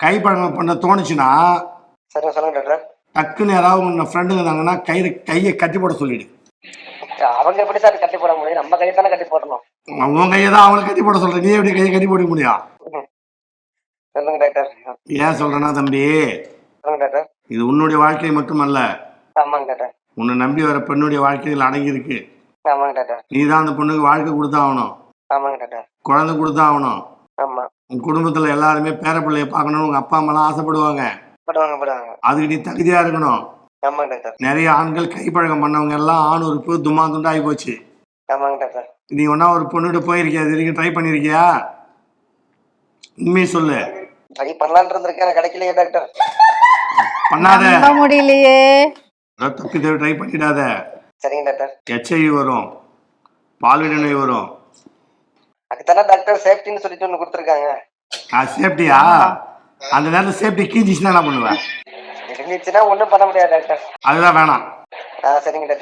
கைப்பழக்கம் பண்ண தோணுச்சுன்னா சரிங்க, சொல்லுங்க டாக்டர். டக்குன்னு யாராவது உங்க ஃப்ரெண்டுங்க இருந்தாங்கன்னா கையை கட்டி போட சொல்லிடு. அவங்க எப்படி சார் கட்டி போட முடியும்? நம்ம கையை தானே கட்டி போடணும். உன் கையை தான் அவங்களை கட்டி போட சொல்ற, நீ எப்படி கையை கட்டி போட முடியும்? சொல்லுங்க டாக்டர். ஏன் சொல்றேன்னா தம்பி, சொல்லுங்க டாக்டர். இது உன்னுடைய வாழ்க்கை மட்டுமல்ல, ஆமாங்க டாக்டர். உன்னை நம்பி வர பெண்ணுடைய வாழ்க்கையில் அடங்கி இருக்கு. ஆமாங்க டாக்டர். நீ தான் அந்த பொண்ணுக்கு வாழ்க்கை கொடுத்தாகணும், ஆமாங்க டாக்டர். குழந்தை கொடுத்தாகணும். ஆமா. உன் குடும்பத்துல எல்லாருமே பேர பிள்ளைய பார்க்கணும்னு உங்க அப்பா அம்மாலாம் ஆசைப்படுவாங்க. படுவாங்க. அதுக்கு நீ தகுதியா இருக்கணும். ஆமாங்க டாக்டர். நிறைய ஆண்கள் கைப்பழக்கம் பண்ணவங்க எல்லாம் ஆண் உறுப்பு தும்மா துண்டாகி போச்சு. ஆமாங்க டாக்டர். நீ ஒன்னா ஒரு பொண்ணுகிட்ட போயிருக்கியா? இது வரைக்கும் ட்ரை பண்ணிருக்கியா? உண்மையை சொல்லு. ட்ரை பண்ணலான்னு இருந்திருக்கேன், கிடைக்கலையே டாக்டர். பண்ணாத, நம்ப முடியலையே. தப்பி ட்ரை பண்ணிடாத. சரிங்க டாக்டர். HIV வரும், பால்வினை நோய் வரும். அதுதானே டாக்டர் சேஃப்டின்னு சொல்லிட்டு ஒன்று கொடுத்துருக்காங்க. சேஃப்டியா? அந்த நேரத்தில் சேஃப்டி கீஞ்சிச்சுன்னா என்ன பண்ணுவேன்? இருந்துச்சுன்னா ஒன்றும் பண்ண முடியாது டாக்டர். அதுதான் வேணாம். சரிங்க டாக்டர்.